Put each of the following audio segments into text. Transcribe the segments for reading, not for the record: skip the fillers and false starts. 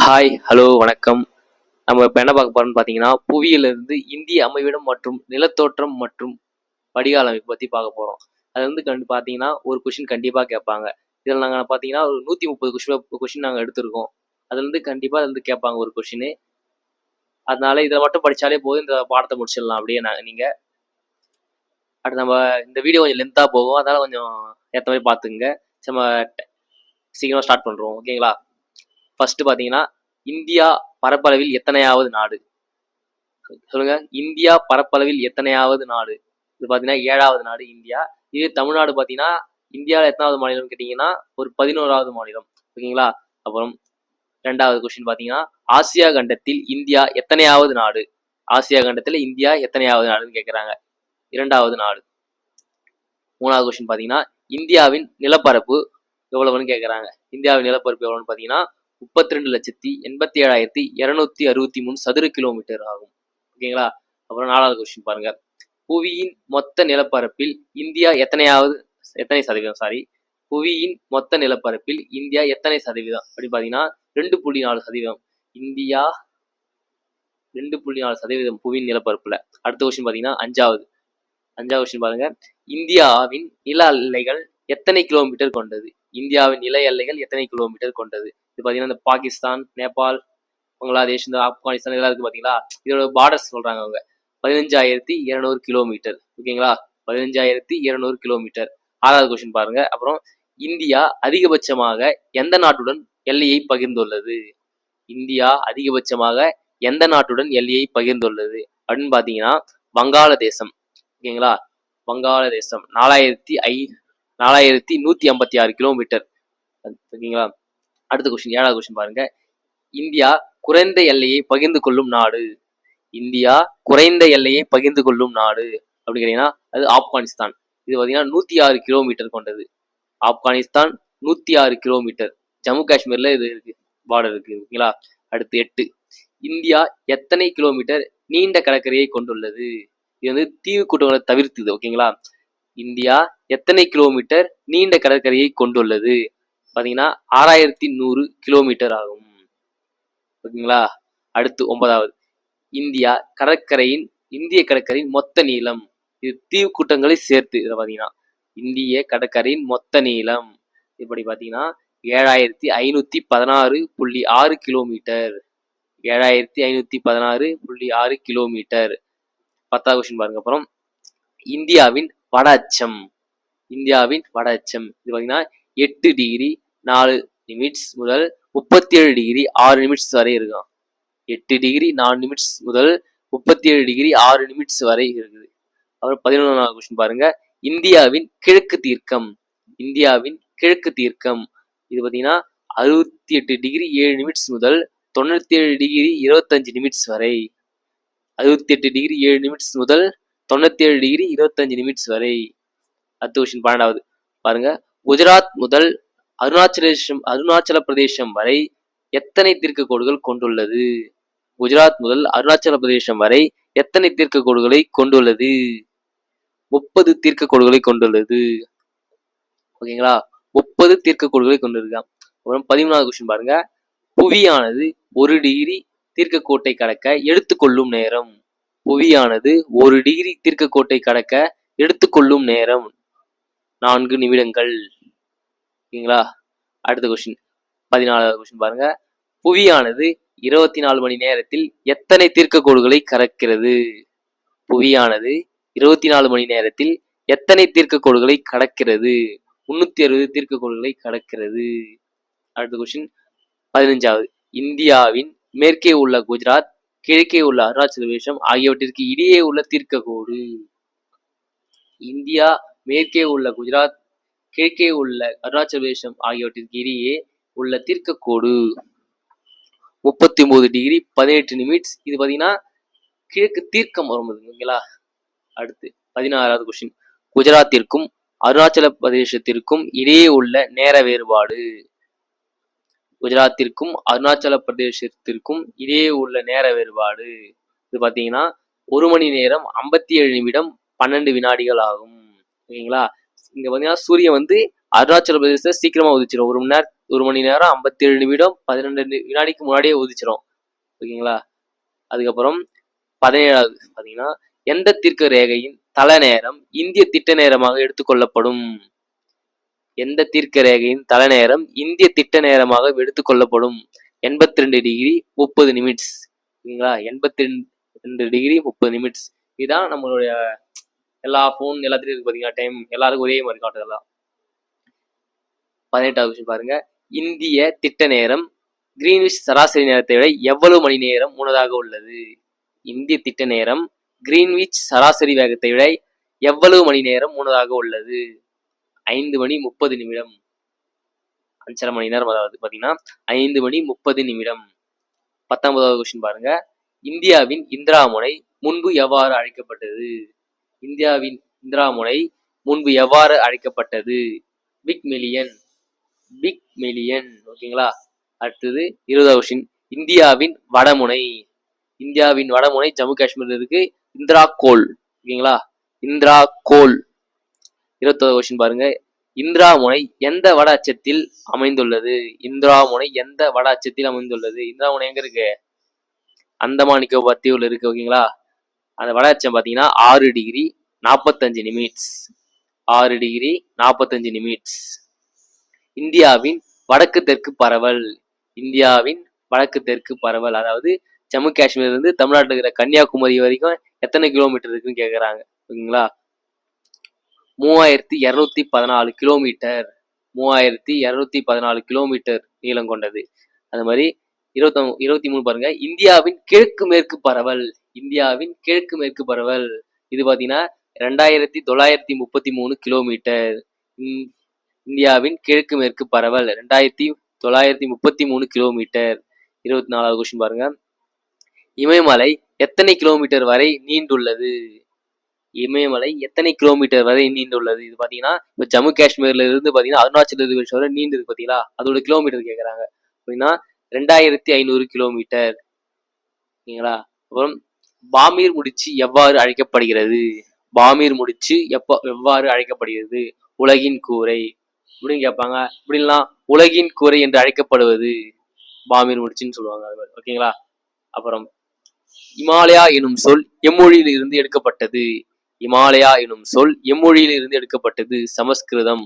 Hi, hello, வணக்கம். நம்ம இப்ப என்ன பார்க்க போறோம்னு பார்த்தீங்கன்னா, புவியிலிருந்து இந்திய அமைவிடம் மற்றும் நிலத்தோற்றம் மற்றும் வடிகால் அமைப்பு பத்தி பார்க்க போறோம். அது வந்து பார்த்தீங்கன்னா, ஒரு கொஸ்டின் கண்டிப்பா கேட்பாங்க. இதில நாங்க பார்த்தீங்கன்னா, ஒரு 130 கொஸ்டின் நாங்க எடுத்திருக்கோம். அதுல இருந்து கண்டிப்பா அதுல இருந்து கேட்பாங்க ஒரு கொஸ்டினு. அதனால இத மட்டும் படிச்சாலே போதும், இந்த பாடத்த முடிச்சிடலாம் அப்படியே நீங்க. அடுத்து நம்ம இந்த வீடியோ கொஞ்சம் லென்த்தா போகும். அதனால கொஞ்சம் ஏத்த மாரி பார்த்துக்கங்க. நம்ம சீக்கிரமா ஸ்டார்ட் பண்றோம். ஓகேங்களா? ஃபர்ஸ்ட் பார்த்தீங்கன்னா, இந்தியா பரப்பளவில் எத்தனையாவது நாடு? சொல்லுங்க. இந்தியா பரப்பளவில் எத்தனையாவது நாடு? இது பார்த்தீங்கன்னா 7வது நாடு இந்தியா. இதே தமிழ்நாடு பார்த்தீங்கன்னா, இந்தியால எத்தனாவது மாநிலம்னு கேட்டீங்கன்னா, ஒரு 11வது மாநிலம். ஓகேங்களா? அப்புறம் 2வது கொஸ்டின் பார்த்தீங்கன்னா, ஆசியா கண்டத்தில் இந்தியா எத்தனையாவது நாடு? ஆசியா கண்டத்துல இந்தியா எத்தனையாவது நாடுன்னு கேட்குறாங்க. 2வது நாடு. 3வது கொஸ்டின் பார்த்தீங்கன்னா, இந்தியாவின் நிலப்பரப்பு எவ்வளவுன்னு கேட்குறாங்க. இந்தியாவின் நிலப்பரப்பு எவ்வளவுன்னு பார்த்தீங்கன்னா, 32,87,263 சதுர கிலோமீட்டர் ஆகும். ஓகேங்களா? அப்புறம் 4வது கொஸ்டின் பாருங்க. புவியின் மொத்த நிலப்பரப்பில் இந்தியா எத்தனை சதவீதம் புவியின் மொத்த நிலப்பரப்பில் இந்தியா எத்தனை சதவீதம் அப்படின்னு பார்த்தீங்கன்னா 2.4%. இந்தியா 2.4% புவியின் நிலப்பரப்புல. அடுத்த கொஸ்டின் பார்த்தீங்கன்னா 5வது கொஸ்டின் பாருங்க. இந்தியாவின் நில எல்லைகள் எத்தனை கிலோமீட்டர் கொண்டது? இந்தியாவின் நில எல்லைகள் எத்தனை கிலோமீட்டர் கொண்டது? இது பார்த்தீங்கன்னா இந்த பாகிஸ்தான், நேபாள், பங்களாதேஷ், இந்த ஆப்கானிஸ்தான் இதெல்லாம் இருக்கு பார்த்தீங்களா? இதோட பார்டர்ஸ் சொல்றாங்க அவங்க. 15,200 கிலோமீட்டர். ஓகேங்களா? 15,200 கிலோமீட்டர். 6வது கொஸ்டின் பாருங்க. அப்புறம் இந்தியா அதிகபட்சமாக எந்த நாட்டுடன் எல்லையை பகிர்ந்துள்ளது? இந்தியா அதிகபட்சமாக எந்த நாட்டுடன் எல்லையை பகிர்ந்துள்ளது அப்படின்னு பார்த்தீங்கன்னா வங்காளதேசம். ஓகேங்களா? வங்காளதேசம் 4,156 கிலோமீட்டர். ஓகேங்களா? அடுத்த கொஸ்டின் 7வது கொஸ்டின் பாருங்க. இந்தியா குறைந்த எல்லையை பகிர்ந்து கொள்ளும் நாடு. இந்தியா குறைந்த எல்லையை பகிர்ந்து கொள்ளும் நாடு அப்படி கேட்டீங்கன்னா அது ஆப்கானிஸ்தான். இது பார்த்தீங்கன்னா 106 கிலோமீட்டர் கொண்டது. ஆப்கானிஸ்தான் 106 கிலோமீட்டர். ஜம்மு காஷ்மீர்ல இது இருக்கு, பார்டர் இருக்கு. ஓகேங்களா? அடுத்து 8. இந்தியா எத்தனை கிலோமீட்டர் நீண்ட கடற்கரையை கொண்டுள்ளது? இது வந்து தீவு கூட்டங்களை தவிர்த்துது. ஓகேங்களா? இந்தியா எத்தனை கிலோமீட்டர் நீண்ட கடற்கரையை கொண்டுள்ளது? பார்த்தீங்கன்னா 6,100 கிலோமீட்டர் ஆகும். ஓகேங்களா? அடுத்து 9வது. இந்திய கடற்கரையின் மொத்த நீளம். இது தீவு கூட்டங்களை சேர்த்து. இதை பார்த்தீங்கன்னா இந்திய கடற்கரையின் மொத்த நீளம் இப்படி பார்த்தீங்கன்னா 7,516.6 கிலோமீட்டர். 7,516.6 கிலோமீட்டர். 10வது கொஸ்டின் பாருங்க. அப்புறம் இந்தியாவின் வட அச்சம். இது பார்த்தீங்கன்னா 8 டிகிரி 4 நிமிட்ஸ் முதல் 37 டிகிரி 6 நிமிட்ஸ் வரை இருக்கும். 8 டிகிரி 4 நிமிட்ஸ் முதல் 37 டிகிரி 6 நிமிட்ஸ் வரை இருக்குது. அப்புறம் 11வது கொஸ்டின் பாருங்க. இந்தியாவின் கிழக்கு தீர்க்கம். இது பார்த்தீங்கன்னா 68 டிகிரி 7 நிமிட்ஸ் முதல் 97 டிகிரி 25 நிமிட்ஸ் வரை. 68 டிகிரி 7 நிமிட்ஸ் முதல் 97 டிகிரி 25 நிமிட்ஸ் வரை. அடுத்த கொஸ்டின் 12வது பாருங்க. குஜராத் முதல் அருணாச்சல பிரதேசம் வரை எத்தனை தீர்க்க கோடுகள் கொண்டுள்ளது? குஜராத் முதல் அருணாச்சல பிரதேசம் வரை எத்தனை தீர்க்க கோடுகளை கொண்டுள்ளது? 30 தீர்க்க கோடுகளை கொண்டுள்ளது. ஓகேங்களா? 30 தீர்க்க கோடுகளை கொண்டிருக்கான். அப்புறம் 13வது கொஸ்டின் பாருங்க. புவியானது 1 டிகிரி தீர்க்க கோட்டை கடக்க எடுத்துக்கொள்ளும் நேரம். புவியானது 1 டிகிரி தீர்க்க கோட்டை கடக்க எடுத்துக்கொள்ளும் நேரம் 4 நிமிடங்கள். ஓகேங்களா? அடுத்த கொஸ்டின் 14வது கொஸ்டின் பாருங்க. புவியானது 24 மணி நேரத்தில் எத்தனை தீர்க்க கோடுகளை கடக்கிறது? புவியானது 24 மணி நேரத்தில் எத்தனை தீர்க்க கோடுகளை கடக்கிறது? 360 தீர்க்க கோடுகளை கடக்கிறது. அடுத்த கொஸ்டின் 15வது. இந்தியாவின் மேற்கே உள்ள குஜராத், கிழக்கே உள்ள அருணாச்சல பிரதேசம் ஆகியவற்றிற்கு இடையே உள்ள தீர்க்க கோடு. இந்தியா மேற்கே உள்ள குஜராத், கிழக்கே உள்ள அருணாச்சல பிரதேசம் ஆகியவற்றிற்கு இடையே உள்ள தீர்க்க கோடு 39 டிகிரி 18 நிமிட்ஸ். இது பார்த்தீங்கன்னா கிழக்கு தீர்க்கம் வரும். ஓகேங்களா? அடுத்து 16வது கொஸ்டின். குஜராத்திற்கும் அருணாச்சல பிரதேசத்திற்கும் இடையே உள்ள நேர வேறுபாடு. குஜராத்திற்கும் அருணாச்சல பிரதேசத்திற்கும் இடையே உள்ள நேர வேறுபாடு இது பார்த்தீங்கன்னா 1 மணி நேரம் 57 நிமிடம் 12 வினாடிகள் ஆகும். ஓகேங்களா? இங்க பார்த்தீங்கன்னா சூரியன் வந்து அருணாச்சல பிரதேசத்தை சீக்கிரமா உதிச்சிடும். 1 மணி நேரம் 57 நிமிடம் 12 வினாடிக்கு முன்னாடியே உதிச்சிரும். ஓகேங்களா? அதுக்கப்புறம் 17வது பார்த்தீங்கன்னா, எந்த தீர்க்க ரேகையின் தல நேரம் இந்திய திட்ட நேரமாக எடுத்துக்கொள்ளப்படும்? எந்த தீர்க்க ரேகையின் தல நேரம் இந்திய திட்ட நேரமாக எடுத்துக்கொள்ளப்படும்? 82 டிகிரி 30 நிமிட்ஸ். ஓகேங்களா? 82 டிகிரி 30 நிமிட்ஸ். இதுதான் நம்மளுடைய எல்லா ஃபோன் எல்லாத்துலயும் இருக்கு பார்த்தீங்களா டைம். எல்லாருக்கும் ஒரே மாதிரி காட்டுதெல்லாம். 18வது கொஸ்டின் பாருங்க. இந்திய திட்ட நேரம் கிரீன்விச் சராசரி நேரத்தை விட எவ்வளவு மணி நேரம் முன்னதாக உள்ளது? இந்திய திட்ட நேரம் கிரீன்விச் சராசரி வேகத்தை விட எவ்வளவு மணி நேரம் முன்னதாக உள்ளது? 5 மணி 30 நிமிடம். 5.5 மணி நேரம். அதாவது பார்த்தீங்கன்னா 5 மணி 30 நிமிடம். 19வது கொஸ்டின் பாருங்க. இந்தியாவின் இந்திரா முனை முன்பு எவ்வாறு அழைக்கப்பட்டது? இந்தியாவின் இந்திரா முனை முன்பு எவ்வாறு அழைக்கப்பட்டது? Big million. Big million. ஓகேங்களா? அடுத்தது 20வது கொஸ்டின். இந்தியாவின் வடமுனை. இந்தியாவின் வடமுனை ஜம்மு காஷ்மீர்ல இருக்கு. இந்திரா கோல். ஓகேங்களா? இந்திரா கோல். 21வது கொஸ்டின் பாருங்க. இந்திரா முனை எந்த வட அச்சத்தில் அமைந்துள்ளது? இந்திரா முனை எந்த வட அச்சத்தில் அமைந்துள்ளது? இந்திரா முனை எங்க இருக்கு? அந்தமான் நிக்கோபார் தீவுல இருக்கு. ஓகேங்களா? அந்த வட அச்சம் பார்த்தீங்கன்னா 6 டிகிரி 45 நிமிட்ஸ். 6 degree 45 Nimitz. இந்தியாவின் வடக்கு தெற்கு பரவல். இந்தியாவின் வடக்கு தெற்கு பரவல், அதாவது ஜம்மு காஷ்மீர்ல இருந்து தமிழ்நாட்டில் இருக்கிற கன்னியாகுமரி வரைக்கும் எத்தனை கிலோமீட்டர் இருக்குன்னு கேட்குறாங்க. ஓகேங்களா? 3214 கிலோமீட்டர். 3214 கிலோமீட்டர் நீளம் கொண்டது. அது மாதிரி 23 பாருங்க. இந்தியாவின் கிழக்கு மேற்கு பரவல். இந்தியாவின் கிழக்கு மேற்கு பரவல் இது பார்த்தீங்கன்னா 2933 கிலோமீட்டர். இந்தியாவின் கிழக்கு மேற்கு பரவல் 2933 கிலோமீட்டர். 24வது கொஸ்டின் பாருங்க. இமயமலை எத்தனை கிலோமீட்டர் வரை நீண்டுள்ளது? இமயமலை எத்தனை கிலோமீட்டர் வரை நீண்டுள்ளது? இது பாத்தீங்கன்னா இப்போ ஜம்மு காஷ்மீர்ல இருந்து பாத்தீங்கன்னா அருணாச்சல பிரதேஷ் வரை நீண்டு இருக்கு பாத்தீங்களா? அதோட கிலோமீட்டர் கேட்கறாங்க. அப்படின்னா 2500 கிலோமீட்டர். ஓகேங்களா? அப்புறம் பாமீர் முடிச்சு எவ்வாறு அழைக்கப்படுகிறது? பாமீர் முடிச்சு எவ்வாறு அழைக்கப்படுகிறது? உலகின் கூரை அப்படின்னு கேட்பாங்க. இப்படிலாம் உலகின் கூரை என்று அழைக்கப்படுவது பாமீர் முடிச்சுன்னு சொல்லுவாங்க. ஓகேங்களா? அப்புறம் இமாலயா எனும் சொல் எம்மொழியில் இருந்து எடுக்கப்பட்டது? இமாலயா எனும் சொல் எம்மொழியில் இருந்து எடுக்கப்பட்டது? சமஸ்கிருதம்.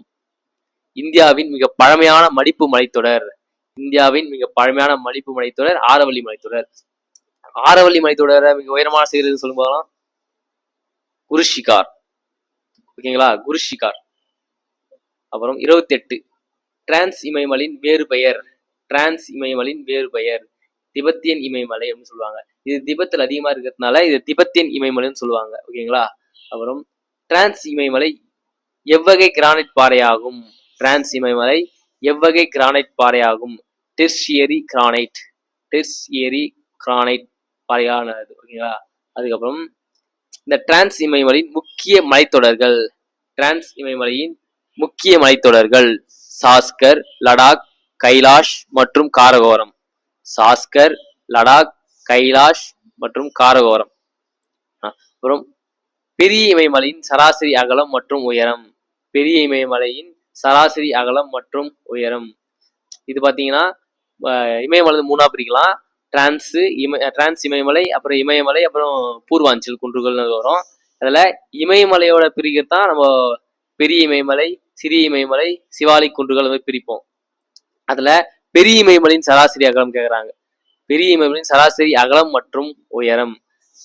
இந்தியாவின் மிக பழமையான மடிப்பு மலைத்தொடர். இந்தியாவின் மிக பழமையான மடிப்பு மலைத்தொடர் ஆரவல்லி மலைத்தொடர். ஆரவல்லி மலைத்தொடரை மிக உயரமான சிகரம் சொல்லும் போதெல்லாம் குருஷிகார். ஓகேங்களா? குருஷிகார். அப்புறம் 28 டிரான்ஸ் இமயமலின் வேறு பெயர். டிரான்ஸ் இமயமலின் வேறு பெயர் திபெத்தியன் இமயமலை அப்படின்னு சொல்லுவாங்க. இது திபெத்தில் அதிகமா இருக்கிறதுனால இது திபெத்தியன் இமயமலைன்னு சொல்லுவாங்க. ஓகேங்களா? அப்புறம் டிரான்ஸ் இமயமலை எவ்வகை கிரானைட் பாறையாகும்? டிரான்ஸ் இமயமலை எவ்வகை கிரானைட் பாறையாகும்? Tertiary granite. டெர்ஷியரி கிரானைட் பாறையானது. ஓகேங்களா? அதுக்கப்புறம் இந்த டிரான்ஸ் இமயமலையின் முக்கிய மலைத்தொடர்கள். டிரான்ஸ் இமயமலையின் முக்கிய மலைத்தொடர்கள் சாஸ்கர், லடாக், கைலாஷ் மற்றும் காரகோரம். சாஸ்கர், லடாக், கைலாஷ் மற்றும் காரகோரம். அப்புறம் பெரிய இமயமலையின் சராசரி அகலம் மற்றும் உயரம். பெரிய இமயமலையின் சராசரி அகலம் மற்றும் உயரம் இது பார்த்தீங்கன்னா இமயமலை 3ஆ பிரிக்கலாம். டிரான்ஸ் இமயமலை, அப்புறம் இமயமலை, அப்புறம் பூர்வாஞ்சல் குன்றுகள்னு வரும். அதில் இமயமலையோட பிரிக்கிறது தான் நம்ம பெரிய இமயமலை, சிறிய இமயமலை, சிவாலிக் குன்றுகள் மாதிரி பிரிப்போம். அதில் பெரிய இமயமலையின் சராசரி அகலம் கேட்குறாங்க. பெரிய இமயமலையின் சராசரி அகலம் மற்றும் உயரம்.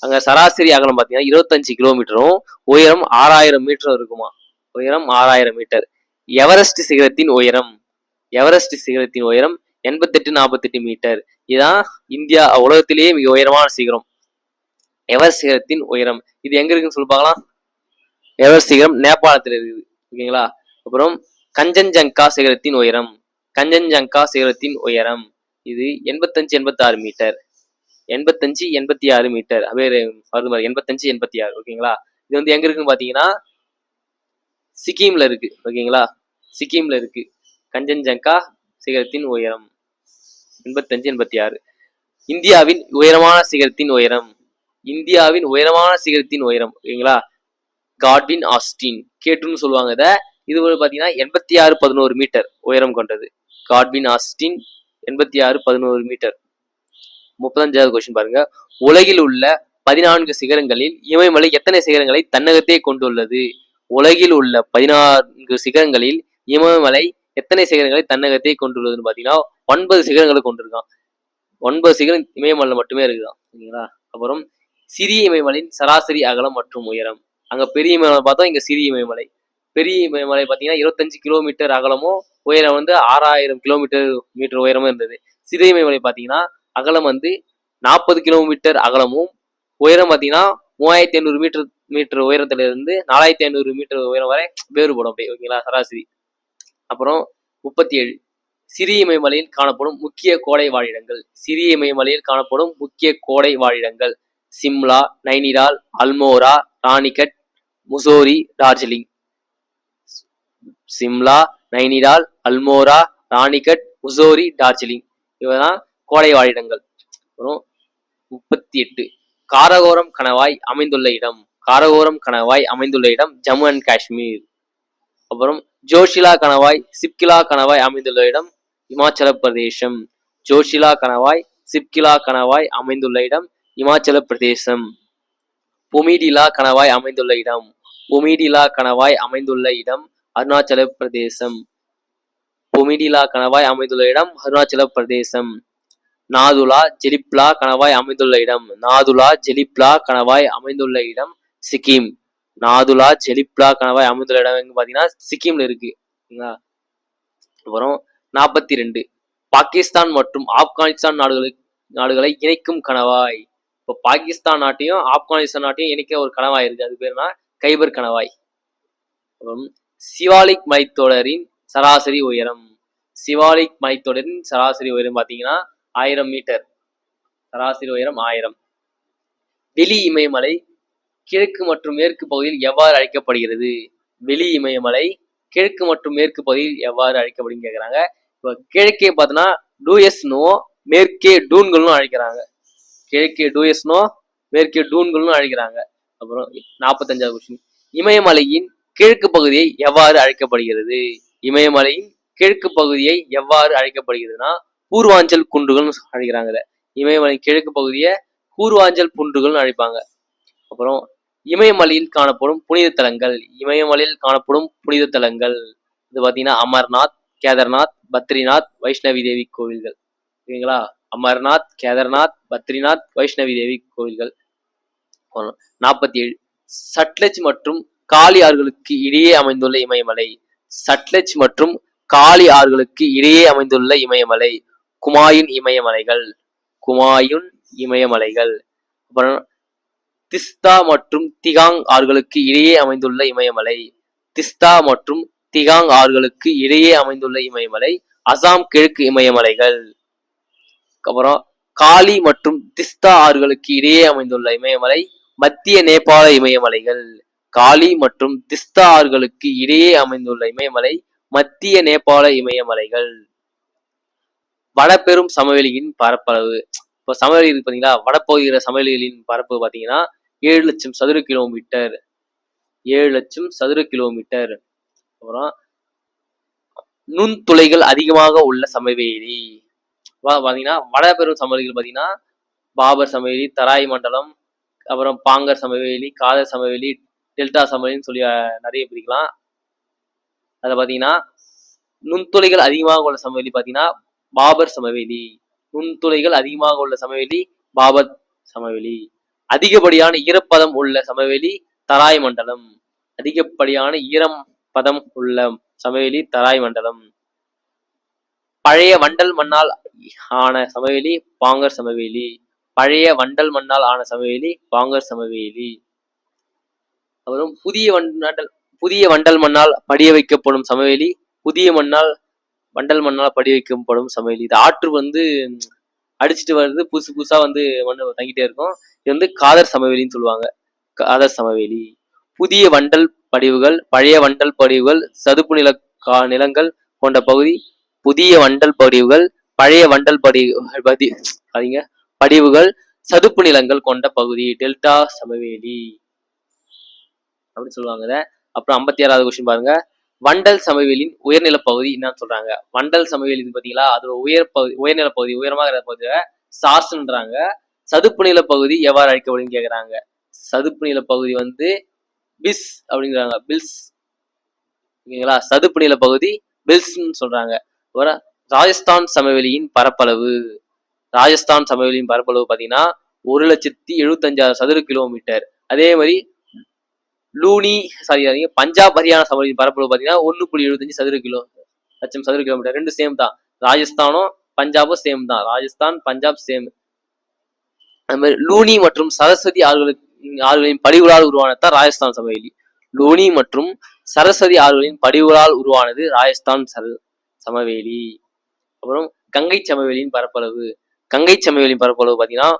அங்கே சராசரி அகலம் பார்த்தீங்கன்னா 25 கிலோமீட்டரும் உயரம் 6000 மீட்டரும் இருக்குமா. உயரம் 6000 மீட்டர். எவரெஸ்ட் சிகரத்தின் உயரம். எவரெஸ்ட் சிகரத்தின் உயரம் 8848 மீட்டர். இதுதான் இந்தியா உலகத்திலேயே மிக உயரமான சிகரம். எவரெஸ்ட் சிகரத்தின் உயரம் இது எங்க இருக்குன்னு சொல்லி பார்க்கலாம். எவரெஸ்ட் சிகரம் நேபாளத்தில் இருக்குது. ஓகேங்களா? அப்புறம் கஞ்சன்ஜங்கா சிகரத்தின் உயரம். கஞ்சன்ஜங்கா சிகரத்தின் உயரம் இது 85-86 மீட்டர். 85-86 மீட்டர். வேறு வருது மாதிரி 85-86. ஓகேங்களா? இது வந்து எங்க இருக்குன்னு பாத்தீங்கன்னா சிக்கிம்ல இருக்கு. ஓகேங்களா? சிக்கிம்ல இருக்கு கஞ்சன்ஜங்கா சிகரத்தின் உயரம் 85-86. இந்தியாவின் உயரமான சிகரத்தின் உயரம். இந்தியாவின் உயரமான சிகரத்தின் உயரம். ஓகேங்களா? காட்வின் ஆஸ்டின் கேட்டுன்னு சொல்லுவாங்க. இது பாத்தீங்கன்னா 86-11 மீட்டர் உயரம் கொண்டது. Godwin Austen 8611 metre. 35வது கொஸ்டின் பாருங்க. உலகில் உள்ள 14 சிகரங்களில் இமயமலை எத்தனை சிகரங்களை தன்னகத்தே கொண்டுள்ளது? உலகில் உள்ள 14 சிகரங்களில் இமயமலை எத்தனை சிகரங்களை தன்னகத்தே கொண்டுள்ளதுன்னு பாத்தீங்கன்னா 9 சிகரங்களை கொண்டிருக்கான். 9 சிகரம் இமயமலை மட்டுமே இருக்குதான். சரிங்களா? அப்புறம் சிறிய இமயமலையின் சராசரி அகலம் மற்றும் உயரம். அங்க பெரிய இமயமலை பார்த்தோம், இங்க சிறிய இமயமலை. பெரிய இமயமலை பாத்தீங்கன்னா 25 கிலோமீட்டர் அகலமும் உயரம் 6000 மீட்டர் உயரமும் இருந்தது. சிறிய இமயமலை பாத்தீங்கன்னா அகலம் 40 கிலோமீட்டர் அகலமும் உயரம் பாத்தீங்கன்னா 3500 மீட்டர் உயரத்துல இருந்து 4500 மீட்டர் உயரம் வரை வேறுபடும். அப்படி ஓகேங்களா, சராசரி. அப்புறம் 37 சிறிய இமயமலையில் காணப்படும் முக்கிய கோடை வாழிடங்கள். சிறிய இமயமலையில் காணப்படும் முக்கிய கோடை வாழிடங்கள்: சிம்லா, நைனிடால், அல்மோரா, ராணிகட், முசோரி, டார்ஜிலிங். சிம்லா, நைனிடால், அல்மோரா, ராணிகட், முசோரி, டார்ஜிலிங் இவதான் கோடை வாழிடங்கள். அப்புறம் 38 காரகோரம் கணவாய் அமைந்துள்ள இடம். காரகோரம் கணவாய் அமைந்துள்ள இடம் ஜம்மு அண்ட் காஷ்மீர். அப்புறம் ஜோஷிலா கணவாய், சிப்கிலா கணவாய் அமைந்துள்ள இடம் இமாச்சல பிரதேசம். ஜோஷிலா கணவாய், சிப்கிலா கணவாய் அமைந்துள்ள இடம் இமாச்சல பிரதேசம். பொமிடிலா கணவாய் அமைந்துள்ள இடம் பொமிடிலா கணவாய் அமைந்துள்ள இடம் அருணாச்சல பிரதேசம். பொமிடிலா கணவாய் அமைந்துள்ள இடம் அருணாச்சல பிரதேசம். நாதுலா ஜெலிப்லா கணவாய் அமைந்துள்ள இடம் நாதுலா ஜெலிப்லா கணவாய் அமைந்துள்ள இடம் சிக்கிம். நாதுலா ஜெலிப்லா கணவாய் அமைந்துள்ள இடம் எங்க பாத்தீங்கன்னா சிக்கிம்ல இருக்கு. அப்புறம் 42 பாகிஸ்தான் மற்றும் ஆப்கானிஸ்தான் நாடுகளை இணைக்கும் கணவாய். இப்போ பாகிஸ்தான் நாட்டையும் ஆப்கானிஸ்தான் நாட்டையும் இணைக்க ஒரு கணவாய் இருக்கு, அது பேருனா கைபர் கணவாய். அப்புறம் சிவாலிக் மலைத்தொடரின் சராசரி உயரம். சிவாலிக் மலைத்தொடரின் சராசரி உயரம் பாத்தீங்கன்னா 1000 மீட்டர். சராசரி உயரம் 1000. வெளி இமயமலை கிழக்கு மற்றும் மேற்கு பகுதியில் எவ்வாறு அழைக்கப்படுகிறது? வெளி இமயமலை கிழக்கு மற்றும் மேற்கு பகுதியில் எவ்வாறு அழைக்கப்படுன்னு கேட்குறாங்க. இப்போ கிழக்கே பார்த்தோன்னா டூயஸ்னோ, மேற்கே டூன்கள்னு அழைக்கிறாங்க. கிழக்கே டூயஸ்னோ, மேற்கே டூன்கள்னு அழைக்கிறாங்க. அப்புறம் 45வது கொஸ்டின் இமயமலையின் கிழக்கு பகுதியை எவ்வாறு அழைக்கப்படுகிறது? இமயமலையின் கிழக்கு பகுதியை எவ்வாறு அழைக்கப்படுகிறதுனா பூர்வாஞ்சல் குன்றுகள் அழைக்கிறாங்க. இமயமலை கிழக்கு பகுதியை பூர்வாஞ்சல் குன்றுகள்னு அழைப்பாங்க. அப்புறம் இமயமலையில் காணப்படும் புனித தலங்கள். இமயமலையில் காணப்படும் புனித தலங்கள் இது பார்த்தீங்கன்னா அமர்நாத், கேதார்நாத், பத்ரிநாத், வைஷ்ணவி தேவி கோவில்கள். ஓகேங்களா, அமர்நாத், கேதார்நாத், பத்ரிநாத், வைஷ்ணவி தேவி கோவில்கள். 47 சட்லஜ் மற்றும் காளி ஆறுகளுக்கு இடையே அமைந்துள்ள இமயமலை. சட்லஜ் மற்றும் காளி ஆறுகளுக்கு இடையே அமைந்துள்ள இமயமலை குமாயுன் இமயமலைகள். குமாயுன் இமயமலைகள். அப்புறம் திஸ்தா மற்றும் திகாங் ஆறுகளுக்கு இடையே அமைந்துள்ள இமயமலை. திஸ்தா மற்றும் திகாங் ஆறுகளுக்கு இடையே அமைந்துள்ள இமயமலை அசாம் கிழக்கு இமயமலைகள். அப்புறம் காளி மற்றும் திஸ்தா ஆறுகளுக்கு இடையே அமைந்துள்ள இமயமலை மத்திய நேபாள இமயமலைகள். காளி மற்றும் திஸ்தா ஆறுகளுக்கு இடையே அமைந்துள்ள இமயமலை மத்திய நேபாள இமயமலைகள். வடபெரும் சமவெளியின் பரப்பளவு. இப்போ சமவெளி இருக்கு பாத்தீங்களா, வடப்பகுதியில சமவெளிகளின் பரப்பு பாத்தீங்கன்னா 7 லட்சம் சதுர கிலோமீட்டர். 7 லட்சம் சதுர கிலோமீட்டர். அப்புறம் நுண்துளைகள் அதிகமாக உள்ள சமவெளி பாத்தீங்கன்னா வடபெரும் சமவெளிகள் பாத்தீங்கன்னா பாபர் சமவெளி, தராய் மண்டலம், அப்புறம் பாங்கர் சமவெளி, காதர் சமவெளி, டெல்டா சமவெளின்னு சொல்லி நிறைய பிரிக்கலாம். அதை பாத்தீங்கன்னா நுண்துளைகள் அதிகமாக உள்ள சமவெளி பாத்தீங்கன்னா பாபர் சமவெளி. நுண்துளைகள் அதிகமாக உள்ள சமவெளி பாபர் சமவெளி. அதிகப்படியான ஈரப்பதம் உள்ள சமவெளி தராய் மண்டலம். அதிகப்படியான ஈரப்பதம் உள்ள சமவெளி தராய் மண்டலம். பழைய வண்டல் மண்ணால் ஆன சமவெளி பாங்கர் சமவெளி. பழைய வண்டல் மண்ணால் ஆன சமவெளி பாங்கர் சமவெளி. அப்புறம் புதிய வண்டல் மண்ணால் படிய வைக்கப்படும் சமவெளி புதிய வண்டல் மண்ணால் படிய வைக்கப்படும் சமவெளி. இது ஆற்று அடிச்சுட்டு வருது, புதுசு புதுசா மண்ணு தங்கிட்டே இருக்கும். இது காதர் சமவெளின்னு சொல்லுவாங்க. காதர் சமவெளி. புதிய வண்டல் படிவுகள், பழைய வண்டல் படிவுகள், சதுப்பு நிலங்கள் கொண்ட பகுதி. புதிய வண்டல் படிவுகள், பழைய வண்டல் படிவுகள், சதுப்பு நிலங்கள் கொண்ட பகுதி டெல்டா சமவெளி அப்படி சொல்லுவாங்க. அப்புறம் 56வது கொஸ்டின் பாருங்க. வண்டல் சமவெளியின் உயர்நில பகுதி என்னன்னு சொல்றாங்க. வண்டல் சமவெளி பாத்தீங்களா, அதோட உயர்நில பகுதி, உயரமாக இருக்கிற பகுதியை சார்ஸ்ன்றாங்க. சதுப்பு நில பகுதி எவ்வாறு அழைக்கப்படுதுன்னு கேக்குறாங்க. சதுப்பு நில பகுதி வந்து பிஸ் அப்படிங்கிறாங்க. பில்ஸ், ஓகேங்களா. சதுப்பு நில பகுதி பில்ஸ்ன்னு சொல்றாங்க. ராஜஸ்தான் சமவெளியின் பரப்பளவு, ராஜஸ்தான் சமவெளியின் பரப்பளவு பாத்தீங்கன்னா 1,75,000 சதுர கிலோமீட்டர். அதே மாதிரி பஞ்சாப் ஹரியானா சமவெளியின் பரப்பளவு பாத்தீங்கன்னா 1,75 லட்சம் சதுர கிலோமீட்டர். ரெண்டு சேம் தான். ராஜஸ்தானும் பஞ்சாபும் சேம் தான். ராஜஸ்தான் பஞ்சாப் சேம். அது மாதிரி லூனி மற்றும் சரஸ்வதி ஆறுகளின் படிவுகளால் உருவானதான் ராஜஸ்தான் சமவெளி. லூனி மற்றும் சரஸ்வதி ஆறுகளின் படிவுகளால் உருவானது ராஜஸ்தான் சமவெளி. அப்புறம் கங்கை சமவெளியின் பரப்பளவு, கங்கை சமவெளியின் பரப்பளவு பாத்தீங்கன்னா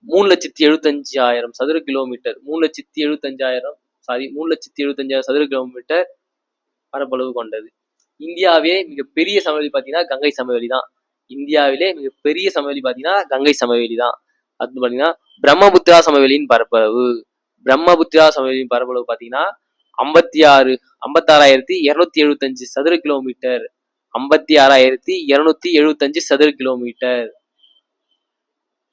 3,75,000 சதுர கிலோமீட்டர். 3,75,000 சதுர கிலோமீட்டர் பரப்பளவு கொண்டது. இந்தியாவே மிகப்பெரிய சமவெளி பாத்தீங்கன்னா கங்கை சமவெளி தான். இந்தியாவிலே மிகப்பெரிய சமவெளி பாத்தீங்கன்னா கங்கை சமவெளி தான். அது பாத்தீங்கன்னா பிரம்மபுத்திரா சமவெளியின் பரப்பளவு, பிரம்மபுத்திரா சமவெளியின் பரப்பளவு பாத்தீங்கன்னா 56,275 சதுர கிலோமீட்டர். 56,275 சதுர கிலோமீட்டர்.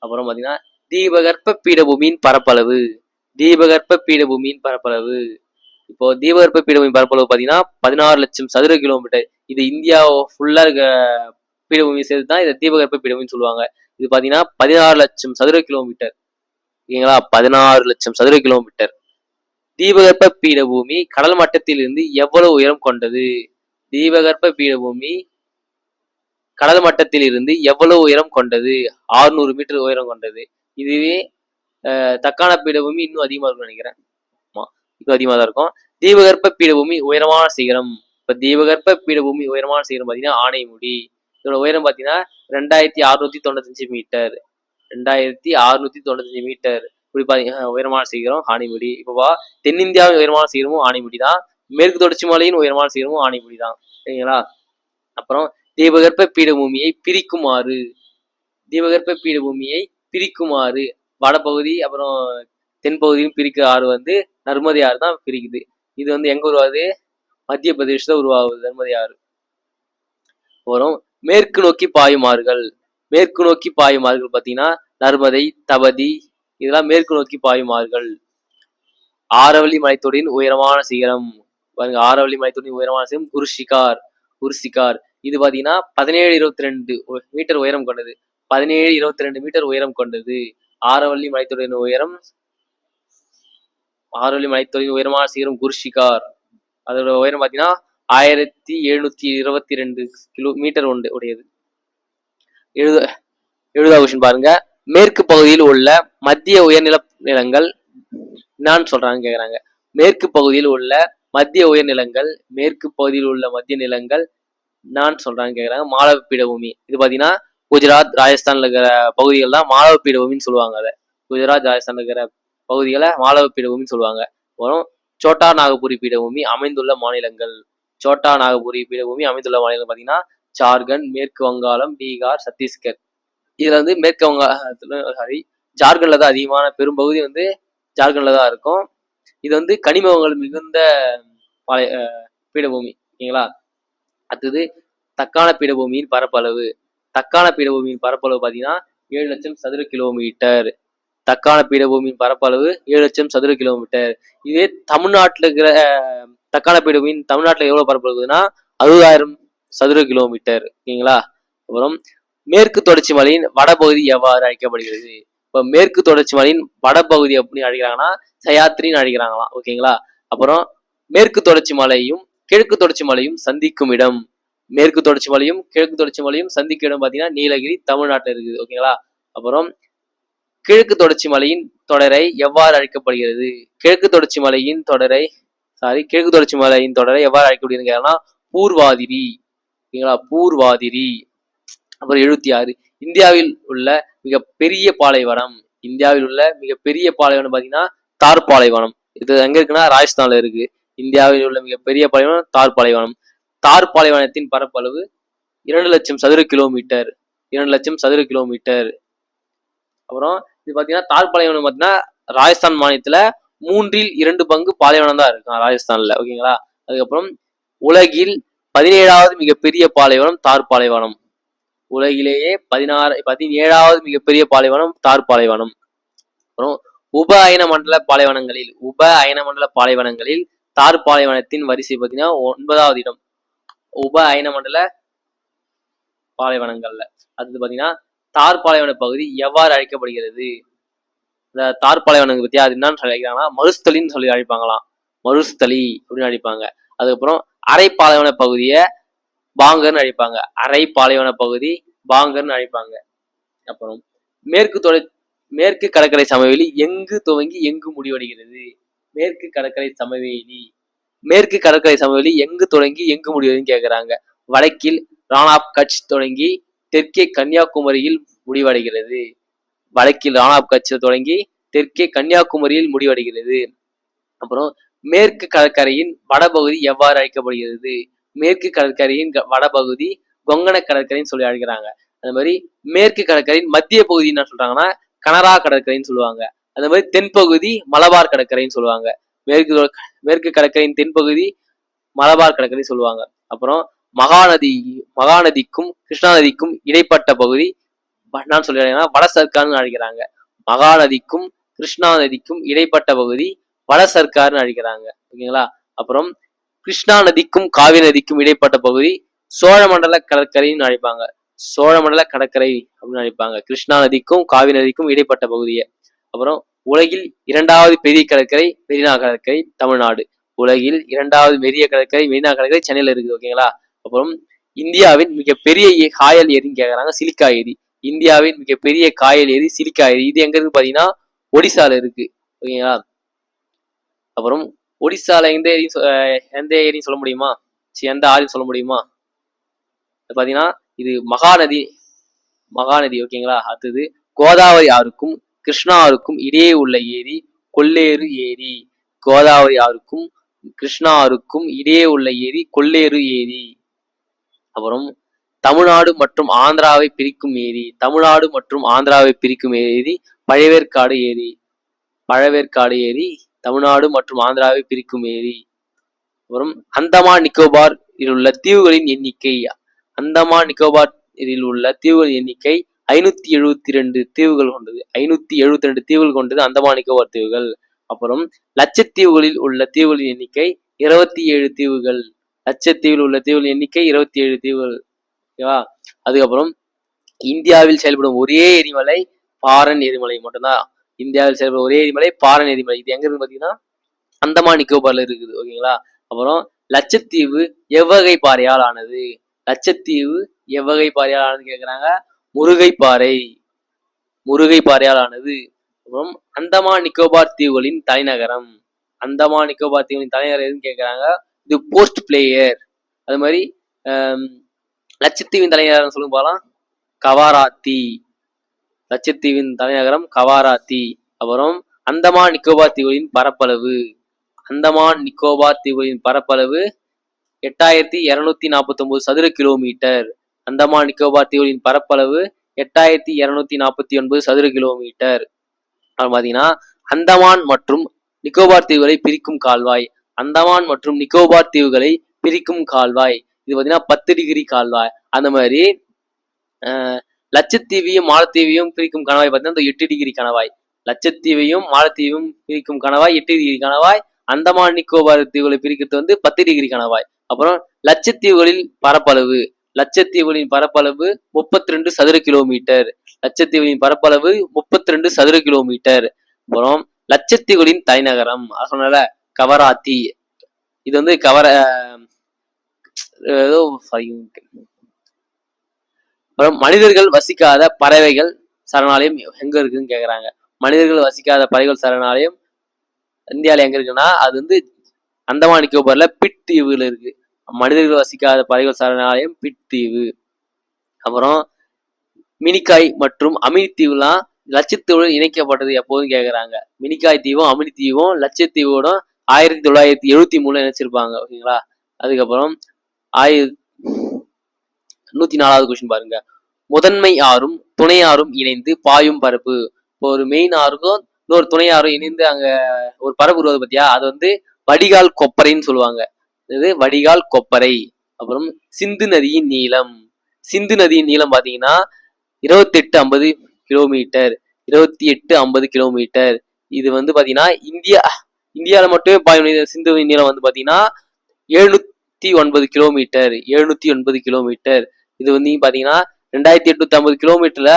அப்புறம் பாத்தீங்கன்னா தீபகற்ப பீடபூமியின் பரப்பளவு, தீபகற்ப பீடபூமியின் பரப்பளவு. இப்போ தீபகற்ப பீடபூமியின் பரப்பளவு பாத்தீங்கன்னா 16 லட்சம் சதுர கிலோமீட்டர். இது இந்தியா ஃபுல்லா இருக்க பீடபூமி சேர்த்து தான் இதை தீபகற்ப பீடபூமின்னு சொல்லுவாங்க. இது பாத்தீங்கன்னா 16 லட்சம் சதுர கிலோமீட்டர், ஓகேங்களா. 16 லட்சம் சதுர கிலோமீட்டர். தீபகற்ப பீடபூமி கடல் மட்டத்தில் இருந்து எவ்வளவு உயரம் கொண்டது? தீபகற்ப பீடபூமி கடல் மட்டத்தில் இருந்து எவ்வளவு உயரம் கொண்டது? 600 மீட்டர் உயரம் கொண்டது. இதுவே தக்கான பீடபூமி இன்னும் அதிகமா இருக்கும்னு நினைக்கிறேன். இன்னும் அதிகமா தான் இருக்கும். தீபகற்ப பீடபூமி உயரமான சிகரம். இப்ப தீபகற்ப பீடபூமி உயரமான சிகரம் பாத்தீங்கன்னா ஆனைமுடி. இதோட உயரம் பாத்தீங்கன்னா 2,695 மீட்டர். 2,695 மீட்டர். இப்படி பாத்தீங்கன்னா உயரமான சிகரம் ஆனைமுடி. இப்போ தென்னிந்தியாவின் உயரமான சிகரமும் ஆனைமுடி தான். மேற்கு தொடர்ச்சி மலையின் உயரமான சிகரமும் ஆனைமுடி தான், சரிங்களா. அப்புறம் தீபகற்ப பீடபூமியை பிரிக்குமாறு, தீபகற்ப பீடபூமியை பிரிக்குமாறு வடபகுதி அப்புறம் தென்பகுதியும் பிரிக்க ஆறு வந்து நர்மதை ஆறு தான் பிரிக்குது. இது வந்து எங்க உருவாகுது? மத்திய பிரதேசத்துல உருவாகுது நர்மதை ஆறு. அப்புறம் மேற்கு நோக்கி பாயும் ஆறுகள், மேற்கு நோக்கி பாயும் ஆறுகள் பாத்தீங்கன்னா நர்மதை, தபதி, இதெல்லாம் மேற்கு நோக்கி பாயும் ஆறுகள். ஆரவல்லி மலைத்தொடரின் உயரமான சிகரம், ஆரவல்லி மலைத்தொடரின் உயரமான சிகரம் குர்ஷிகார். குர்ஷிகார் இது பாத்தீங்கன்னா 1722 மீட்டர் உயரம் கொண்டது. 1722 மீட்டர் உயரம் கொண்டது. ஆரவல்லி மலைத்தொடரின் உயரம், ஆரவல்லி மலைத்தொடரின் உயரமான சிகரம் குர்ஷிகார். அதோட உயரம் பாத்தீங்கன்னா 1722 மீட்டர் உடையது. 70வது கொஸ்டின் பாருங்க. மேற்கு பகுதியில் உள்ள மத்திய உயர்நில நிலங்கள் என்னன்னு சொல்றாங்க கேக்குறாங்க. மேற்கு பகுதியில் உள்ள மத்திய உயர்நிலங்கள், மேற்கு பகுதியில் உள்ள மத்திய நிலங்கள் என்னன்னு சொல்றாங்க கேக்குறாங்க. மாலவ பீடபூமி. இது பாத்தீங்கன்னா குஜராத், ராஜஸ்தான்ல இருக்கிற பகுதிகள் தான் மாலவ பீடபூமின்னு சொல்லுவாங்க. அதை குஜராத், ராஜஸ்தான்ல இருக்கிற பகுதிகளை மாலவ பீடபூமின்னு சொல்லுவாங்க. அப்புறம் சோட்டா நாகபுரி பீடபூமி அமைந்துள்ள மாநிலங்கள். சோட்டா நாகபுரி பீடபூமி அமைந்துள்ள மாநிலம் பாத்தீங்கன்னா ஜார்க்கண்ட், மேற்கு வங்காளம், பீகார், சத்தீஸ்கர். இதுல வந்து மேற்கு வங்காளத்துல ஜார்க்கண்ட்ல தான் அதிகமான பெரும்பகுதி வந்து ஜார்க்கண்ட்ல தான் இருக்கும். இது வந்து கனிம வளங்கள் மிகுந்த பீடபூமி, ஓகேங்களா. அடுத்தது தக்கான பீடபூமியின் பரப்பளவு. தக்கான பீடபூமியின் பரப்பளவு பாத்தீங்கன்னா 7 லட்சம் சதுர கிலோமீட்டர். தக்கான பீடபூமியின் பரப்பளவு 7 லட்சம் சதுர கிலோமீட்டர். இதே தமிழ்நாட்டில் இருக்கிற தக்கான பீடபூமியின் தமிழ்நாட்டில் எவ்வளவு பரப்பளவுனா 60,000 சதுர கிலோமீட்டர், ஓகேங்களா. அப்புறம் மேற்கு தொடர்ச்சி மலையின் வடபகுதி எவ்வாறு அழைக்கப்படுகிறது? இப்போ மேற்கு தொடர்ச்சி மலையின் வடபகுதி எப்படி அழைக்கிறாங்கன்னா சயாத்ரின்னு அழைக்கிறாங்களாம், ஓகேங்களா. அப்புறம் மேற்கு தொடர்ச்சி மலையும் கிழக்கு தொடர்ச்சி மலையும் சந்திக்கும் இடம், மேற்கு தொடர்ச்சி மலையும் கிழக்கு தொடர்ச்சி மலையும் சந்திக்கும் இடம் பாத்தீங்கன்னா நீலகிரி, தமிழ்நாட்டில் இருக்குது, ஓகேங்களா. அப்புறம் கிழக்கு தொடர்ச்சி மலையின் தொடரை எவ்வாறு அழைக்கப்படுகிறது? கிழக்கு தொடர்ச்சி மலையின் தொடரை கிழக்கு தொடர்ச்சி மலையின் தொடரை எவ்வாறு அழைக்கப்படுகிறது கேட்டா பூர்வாதிரி, ஓகேங்களா. பூர்வாதிரி. அப்புறம் 76 இந்தியாவில் உள்ள மிகப்பெரிய பாலைவனம். இந்தியாவில் உள்ள மிகப்பெரிய பாலைவனம் பாத்தீங்கன்னா தார் பாலைவனம். இது எங்க இருக்குன்னா ராஜஸ்தான்ல இருக்கு. இந்தியாவில் உள்ள மிகப்பெரிய பாலைவனம் தார் பாலைவனம். தார் பாலைவனத்தின் பரப்பளவு 2 லட்சம் சதுர கிலோமீட்டர். 2 லட்சம் சதுர கிலோமீட்டர். அப்புறம் இது பாத்தீங்கன்னா தார் பாலைவனம் பாத்தீங்கன்னா ராஜஸ்தான் மாநிலத்துல 3/2 பங்கு பாலைவனம் தான் இருக்கு ராஜஸ்தான்ல, ஓகேங்களா. அதுக்கப்புறம் உலகில் 17வது மிகப்பெரிய பாலைவனம் தார் பாலைவனம். உலகிலேயே 17வது மிகப்பெரிய பாலைவனம் தார் பாலைவனம். அப்புறம் உப அயன மண்டல பாலைவனங்களில் தார் பாலைவனத்தின் வரிசை பார்த்தீங்கன்னா 9வது இடம். உப அயன மண்டல பாலைவனங்கள்ல அடுத்து பார்த்தீங்கன்னா தார் பாலைவன பகுதி எவ்வாறு அழைக்கப்படுகிறது? இந்த தார் பாலைவனங்கள் பத்தி அது என்னன்னு அழைக்கிறாங்கன்னா மருஸ்தலின்னு சொல்லி அழைப்பாங்களாம். மருஸ்தலி அப்படின்னு அழைப்பாங்க. அதுக்கப்புறம் அரை பாலைவன பகுதியை பாங்கர்னு அழைப்பாங்க. அரை பாலைவன பகுதி பாங்கர்னு அழைப்பாங்க. அப்புறம் மேற்கு கடற்கரை சமவெளி எங்கு துவங்கி எங்கு முடிவடைகிறது? மேற்கு கடற்கரை சமவெளி எங்கு தொடங்கி எங்கு முடிவடைன்னு கேட்கிறாங்க. வடக்கில் ரான் ஆப் கட்ச் தொடங்கி தெற்கே கன்னியாகுமரியில் முடிவடைகிறது. வடக்கில் ரான் ஆப் கட்ச் தொடங்கி தெற்கே கன்னியாகுமரியில் முடிவடைகிறது. அப்புறம் மேற்கு கடற்கரையின் வடபகுதி எவ்வாறு அழைக்கப்படுகிறது? மேற்கு கடற்கரையின் வடபகுதி கொங்கண கடற்கரைன்னு சொல்லி அழைக்கிறாங்க. அந்த மாதிரி மேற்கு கடற்கரையின் மத்திய பகுதி என்ன சொல்றாங்கன்னா கனரா கடற்கரைன்னு சொல்லுவாங்க. அந்த மாதிரி தென்பகுதி மலபார் கடற்கரைன்னு சொல்லுவாங்க. மேற்கு கடற்கரையின் தென்பகுதி மலபார் கடற்கரை சொல்லுவாங்க. அப்புறம் மகாநதிக்கும் கிருஷ்ணா நதிக்கும் இடைப்பட்ட பகுதி நான் சொல்லிடுறேன்னா வட சர்க்கார்னு அழைக்கிறாங்க. மகாநதிக்கும் கிருஷ்ணா நதிக்கும் இடைப்பட்ட பகுதி வட சர்க்கார்னு அழைக்கிறாங்க. ஓகேங்களா? அப்புறம் கிருஷ்ணா நதிக்கும் காவிரி நதிக்கும் இடைப்பட்ட பகுதி சோழமண்டல கடற்கரைன்னு அழைப்பாங்க. சோழமண்டல கடற்கரை அப்படின்னு அழைப்பாங்க கிருஷ்ணா நதிக்கும் காவிரி நதிக்கும் இடைப்பட்ட பகுதியை. அப்புறம் உலகில் 2வது பெரிய கடற்கரை மெரினா கடற்கரை தமிழ்நாடு. உலகில் 2வது பெரிய கடற்கரை மெரினா கடற்கரை சென்னையில இருக்குது. ஓகேங்களா? அப்புறம் இந்தியாவின் மிகப்பெரிய காயல் ஏரின்னு கேட்கறாங்க. சிலிக்கா ஏரி. இந்தியாவின் மிகப்பெரிய காயல் ஏரி சிலிக்கா ஏரி. இது எங்க இருக்கு பாத்தீங்கன்னா ஒடிசால இருக்கு. ஓகேங்களா? அப்புறம் ஒடிசால எந்த ஏரின்னு சொல்ல முடியுமா? எந்த ஆறுன்னு சொல்ல முடியுமா? பாத்தீங்கன்னா இது மகாநதி. ஓகேங்களா? அடுத்தது கோதாவரி ஆறுக்கும் கிருஷ்ணா ஆறுக்கும் இடையே உள்ள ஏரி கொள்ளேறு ஏரி. கோதாவரி ஆறுக்கும் கிருஷ்ணா ஆறுக்கும் இடையே உள்ள ஏரி கொள்ளேறு ஏரி. அப்புறம் தமிழ்நாடு மற்றும் ஆந்திராவை பிரிக்கும் ஏரி. தமிழ்நாடு மற்றும் ஆந்திராவை பிரிக்கும் ஏரி பழவேற்காடு ஏரி. தமிழ்நாடு மற்றும் ஆந்திராவை பிரிக்கும் ஏரி. அப்புறம் அந்தமான் நிக்கோபார் உள்ள தீவுகளின் எண்ணிக்கை. அந்தமான் நிக்கோபார் உள்ள தீவுகளின் எண்ணிக்கை 572 தீவுகள் கொண்டது. 572 தீவுகள் கொண்டது அந்தமான் நிக்கோபார் தீவுகள். அப்புறம் லட்சத்தீவுகளில் உள்ள தீவுகளின் எண்ணிக்கை 27 தீவுகள். லட்சத்தீவில் உள்ள தீவுகளின் எண்ணிக்கை 27 தீவுகள். ஓகேவா? அதுக்கப்புறம் இந்தியாவில் செயல்படும் ஒரே எரிமலை பாரன் எரிமலை மட்டும்தான். இந்தியாவில் செயல்படும் ஒரே எரிமலை பாரன் எரிமலை. இது எங்க இருக்கு பாத்தீங்கன்னா அந்தமான் நிக்கோபார்ல இருக்குது. ஓகேங்களா? அப்புறம் லட்சத்தீவு எவ்வகை பாறையால் ஆனது? லட்சத்தீவு எவ்வகை பாறையால் ஆனது கேட்கிறாங்க. முருகை பாறையால் ஆனது. அப்புறம் அந்தமான் நிக்கோபார் தீவுகளின் தலைநகரம். அந்தமான் நிக்கோபார் தீவுகளின் தலைநகரம் எதுன்னு கேட்கிறாங்க. இது போஸ்ட் பிளேயர். அது மாதிரி லட்சத்தீவின் தலைநகரம் சொல்லுங்க போகலாம். கவாராத்தி. லட்சத்தீவின் தலைநகரம் கவாராத்தி. அப்புறம் அந்தமான் நிக்கோபார் தீவுகளின் பரப்பளவு. அந்தமான் நிக்கோபார் தீவுகளின் பரப்பளவு 8249 சதுர கிலோமீட்டர். அந்தமான் நிக்கோபார் தீவுகளின் பரப்பளவு 8249 சதுர கிலோமீட்டர். பாத்தீங்கன்னா அந்தமான் மற்றும் நிக்கோபார் தீவுகளை பிரிக்கும் கால்வாய். அந்தமான் மற்றும் நிக்கோபார் தீவுகளை பிரிக்கும் கால்வாய் இது பாத்தீங்கன்னா 10 டிகிரி கால்வாய். அந்த மாதிரி லட்சத்தீவையும் மாலத்தீவையும் பிரிக்கும் கணவாய் பார்த்தீங்கன்னா 8 டிகிரி கணவாய். லட்சத்தீவையும் மாலத்தீவையும் பிரிக்கும் கணவாய் 8 டிகிரி கணவாய். அந்தமான் நிக்கோபார் தீவுகளை பிரிக்கிறது 10 டிகிரி கணவாய். அப்புறம் லட்சத்தீவுகளின் பரப்பளவு. லட்சத்தீவுகளின் பரப்பளவு 32 சதுர கிலோமீட்டர். லட்சத்தீவுகளின் பரப்பளவு 32 சதுர கிலோமீட்டர். அப்புறம் லட்சத்தீவுகளின் தலைநகரம் அதனால கவராத்தி. இது அப்புறம் மனிதர்கள் வசிக்காத பறவைகள் சரணாலயம் எங்க இருக்குன்னு கேக்குறாங்க. மனிதர்கள் வசிக்காத பறவைகள் சரணாலயம் இந்தியாவில எங்க இருக்குன்னா அது அந்தமான் நிக்கோபார்ல பிட் தீவுல இருக்கு. மனிதர்கள் வசிக்காத பறவைகள் சரணாலயம் பிட் தீவு. அப்புறம் மினிக்காய் மற்றும் அமினி தீவுலாம் லட்சத்தீவுடன் இணைக்கப்பட்டது எப்போதும் கேக்குறாங்க. மினிக்காய் தீவும் அமினி தீவும் லட்சத்தீவோட 1973 நினைச்சிருப்பாங்க. ஓகேங்களா? அதுக்கப்புறம் 104வது கொஸ்டின் பாருங்க. முதன்மை ஆறும் துணை ஆறும் இணைந்து பாயும் பரப்பு. இப்போ ஒரு மெயின் ஆறுக்கும் இன்னொரு துணை ஆறும் இணைந்து அங்க ஒரு பரப்பு உருவாது பத்தியா, அது வடிகால் கொப்பரைன்னு சொல்லுவாங்க. இது வடிகால் கொப்பரை. அப்புறம் சிந்து நதியின் நீளம். சிந்து நதியின் நீளம் பாத்தீங்கன்னா 2850 கிலோமீட்டர். 2850 கிலோமீட்டர். இது வந்து பாத்தீங்கன்னா இந்தியாவில மட்டுமே பாயும் சிந்து நீளம் வந்து பாத்தீங்கன்னா 709 கிலோமீட்டர். 709 கிலோமீட்டர். இது வந்து பாத்தீங்கன்னா 2850 கிலோமீட்டர்ல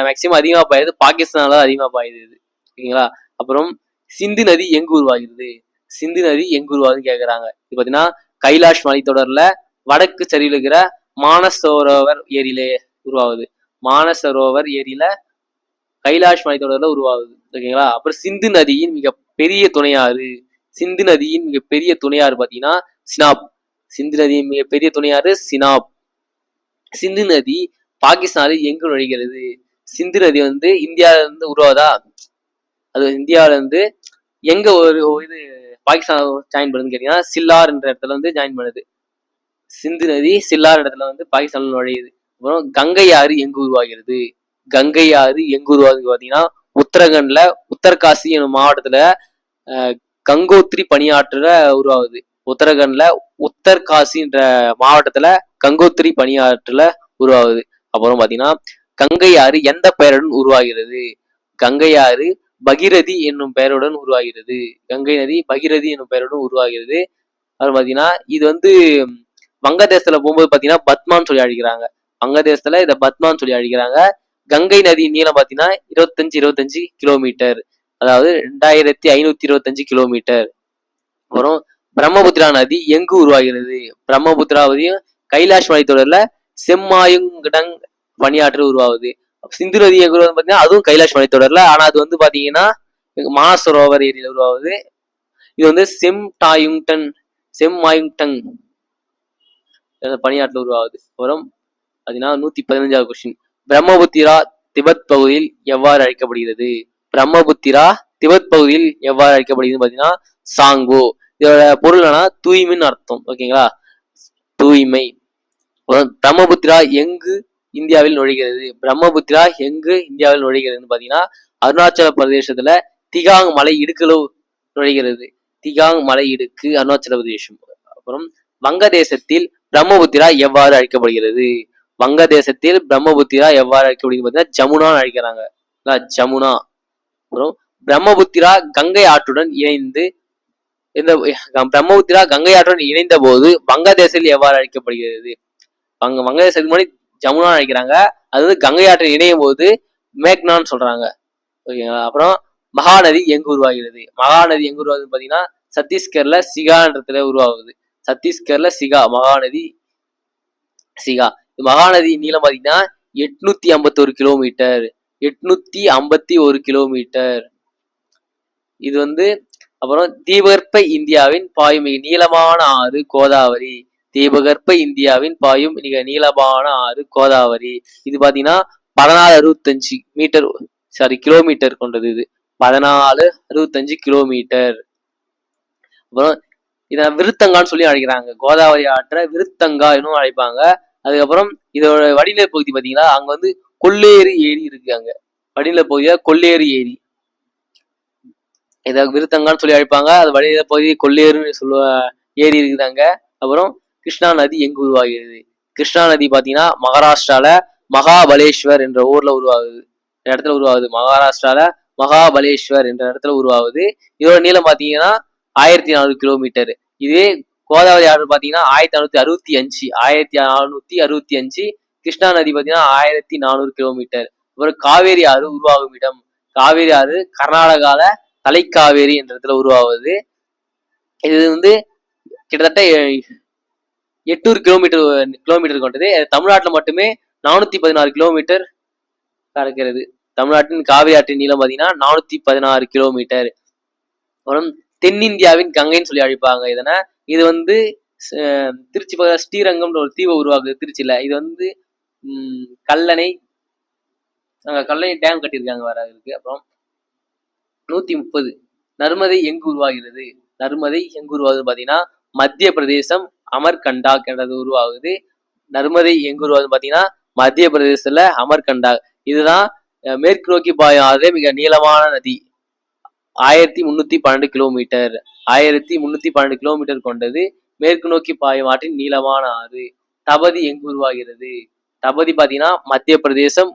மேக்சிமம் அதிகமா பாயுது பாகிஸ்தான்ல அதிகமா பாயுது. ஓகேங்களா. அப்புறம் சிந்து நதி எங்கு உருவாகிறது? சிந்து நதி எங்கு உருவாகுதுன்னு கேக்குறாங்க. இது பாத்தீங்கன்னா கைலாஷ் மலைத்தொடர்ல வடக்கு சரிவில் இருக்கிற மானசரோவர் ஏரியில உருவாகுது. மானசரோவர் ஏரியில கைலாஷ் மலைத்தொடர்ல உருவாகுது. ஓகேங்களா. அப்புறம் சிந்து நதியின் மிக பெரிய துணையாறு. சிந்து நதியின் மிக பெரிய துணையாறு பாத்தீங்கன்னா சினாப். சிந்து நதியின் மிக பெரிய துணையாறு சினாப். சிந்து நதி பாகிஸ்தானில் எங்கு நுழைகிறது? சிந்து நதி வந்து இந்தியாவில இருந்து உருவாதா? அது இந்தியாவில இருந்து எங்க ஒரு இது பாகிஸ்தான் ஜாயின் பண்ணுதுன்னு கேட்டீங்கன்னா சில்லார் என்ற இடத்துல வந்து ஜாயின் பண்ணுது. சிந்து நதி சில்லார் இடத்துல வந்து பாகிஸ்தான்ல நுழையுது. அப்புறம் கங்கை ஆறு எங்கு உருவாகிறது? கங்கை ஆறு எங்கு உருவாகுது பாத்தீங்கன்னா உத்தரகண்ட்ல உத்தர்காசி எனும் மாவட்டத்துல கங்கோத்ரி பணியாற்றுல உருவாகுது. உத்தரகண்ட்ல உத்தர்காசின்ற மாவட்டத்துல கங்கோத்ரி பணியாற்றுல உருவாகுது. அப்புறம் பாத்தீங்கன்னா கங்கை ஆறு எந்த பெயருடன் உருவாகிறது? கங்கை ஆறு பகிரதி என்னும் பெயருடன் உருவாகிறது. கங்கை நதி பகிரதி என்னும் பெயருடன் உருவாகிறது. அப்புறம் பாத்தீங்கன்னா இது வந்து வங்கதேசத்துல போகும்போது பாத்தீங்கன்னா பத்மான்னு சொல்லி அழிக்கிறாங்க. வங்கதேசத்துல இதை பத்மான்னு சொல்லி அழிக்கிறாங்க. கங்கை நதி நீளம் பாத்தீங்கன்னா 25 கிலோமீட்டர். அதாவது 2525 கிலோமீட்டர். அப்புறம் பிரம்மபுத்திரா நதி எங்கு உருவாகிறது? பிரம்மபுத்திராவதியும் கைலாஷ் மலைத்தொடர்ல செம்மாயுங்கடங் பணியாற்ற உருவாகுது. சிந்து நதி எங்க உருவாகுது பாத்தீங்கன்னா அதுவும் கைலாஷ் மலைத்தொடர்ல. ஆனா அது வந்து பாத்தீங்கன்னா மானசரோவர் ஏரியில உருவாகுது. இது வந்து செம்மாயுங்டங் பணியாற்ற உருவாகுது. அப்புறம் பாத்தீங்கன்னா 115வது கொஸ்டின். பிரம்மபுத்திரா திபெத் பகுதியில் எவ்வாறு அழைக்கப்படுகிறது? பிரம்மபுத்திரா திபெத் பகுதியில் எவ்வாறு அழைக்கப்படுகிறது பாத்தீங்கன்னா சாங்கோ. இதோட பொருள் என்னன்னா தூய்மைன்னு அர்த்தம். ஓகேங்களா. தூய்மை. பிரம்மபுத்திரா எங்கு இந்தியாவில் நுழைகிறது? பிரம்மபுத்திரா எங்கு இந்தியாவில் நுழைகிறது பாத்தீங்கன்னா அருணாச்சல பிரதேசத்துல திகாங் மலை இடுக்குல நுழைகிறது. திகாங் மலை இடுக்கு அருணாச்சல பிரதேசம். அப்புறம் வங்கதேசத்தில் பிரம்மபுத்திரா எவ்வாறு அழைக்கப்படுகிறது? வங்கதேசத்தில் பிரம்மபுத்திரா எவ்வாறு அழைக்கப்படுகிறது பாத்தீங்கன்னா ஜமுனான்னு அழைக்கிறாங்க. ஜமுனா. அப்புறம் பிரம்மபுத்திரா கங்கை ஆற்றுடன் இணைந்து இந்த பிரம்மபுத்திரா கங்கை ஆற்றுடன் இணைந்த போது வங்கதேசத்தில் எவ்வாறு அழைக்கப்படுகிறது? வங்கதேசத்துக்கு முன்னாடி ஜமுனா அழைக்கிறாங்க. அது வந்து கங்கை ஆற்றில் இணையும் போது மேக்னான்னு சொல்றாங்க. ஓகேங்களா. அப்புறம் மகாநதி எங்கு உருவாகிறது? மகாநதி எங்கு உருவாகுது பாத்தீங்கன்னா சத்தீஸ்கர்ல சிகான்றதுல உருவாகுது. சத்தீஸ்கர்ல சிகா மகாநதி சிகா. மகாநதி நீளம் பாத்தீங்கன்னா 851 கிலோமீட்டர். 851 கிலோமீட்டர். இது வந்து அப்புறம் தீபகற்ப இந்தியாவின் பாயும் மிக நீளமான ஆறு கோதாவரி. தீபகற்ப இந்தியாவின் பாயும் மிக நீளமான ஆறு கோதாவரி. இது பாத்தீங்கன்னா 1465 மீட்டர் கிலோமீட்டர் கொண்டது. இது 1465 கிலோமீட்டர். அப்புறம் இத விருத்தங்கான்னு சொல்லி அழைக்கிறாங்க. கோதாவரி ஆற்ற விருத்தங்கா இன்னும் அழைப்பாங்க. அதுக்கப்புறம் இதோட வடிநிலை பகுதி பாத்தீங்கன்னா அங்க வந்து கொல்லேறு ஏரி இருக்கு. அங்க வடிநிலை பகுதியா கொல்லேறு ஏரி. இத விருத்தங்கான்னு சொல்லி அழைப்பாங்க. அது வடிநிலை பகுதி கொல்லேறுன்னு ஏரி இருக்குதாங்க. அப்புறம் கிருஷ்ணா நதி எங்கு உருவாகிறது? கிருஷ்ணா நதி பாத்தீங்கன்னா மகாராஷ்டிரால மகாபலேஸ்வர் என்ற ஊர்ல உருவாகுது. இடத்துல உருவாகுது. மகாராஷ்டிரால மகாபலேஸ்வர் என்ற இடத்துல உருவாகுது. இதோட நீளம் பாத்தீங்கன்னா 1400 கிலோமீட்டர். இதே கோதாவரி ஆறு பாத்தீங்கன்னா 1465. கிருஷ்ணா நதி பாத்தீங்கன்னா 1400 கிலோமீட்டர். அப்புறம் காவேரி ஆறு உருவாகும் இடம். காவேரி ஆறு கர்நாடகால தலைக்காவேரி என்ற இடத்துல உருவாகுது. இது வந்து கிட்டத்தட்ட 800 கிலோமீட்டர் கொண்டது. தமிழ்நாட்டுல மட்டுமே 416 கிலோமீட்டர் கடக்கிறது. தமிழ்நாட்டின் காவிரி ஆற்றின் நீளம் பாத்தீங்கன்னா 416 கிலோமீட்டர். அப்புறம் தென்னிந்தியாவின் கங்கைன்னு சொல்லி அழைப்பாங்க இதனை. இது வந்து திருச்சி ஸ்ரீரங்கம்ன்ற ஒரு தீவை உருவாக்குது திருச்சியில. இது வந்து கல்லணை டேம் கட்டியிருக்காங்க வர இருக்கு. அப்புறம் 130 நர்மதை எங்கு உருவாகிறது? நர்மதை எங்கு உருவாகுது பாத்தீங்கன்னா மத்திய பிரதேசம் அமர்கண்டாக் என்றது உருவாகுது. நர்மதை எங்கு உருவாகுது பாத்தீங்கன்னா மத்திய பிரதேசத்துல அமர்கண்டாக். இதுதான் மேற்கு நோக்கி பாயாத மிக நீளமான நதி. 1312 கிலோமீட்டர். 1312 கிலோமீட்டர் கொண்டது. மேற்கு நோக்கி பாயும் ஆற்றின் நீளமான ஆறு. தபதி எங்கு உருவாகிறது? தபதி பாத்தீங்கன்னா மத்திய பிரதேசம்,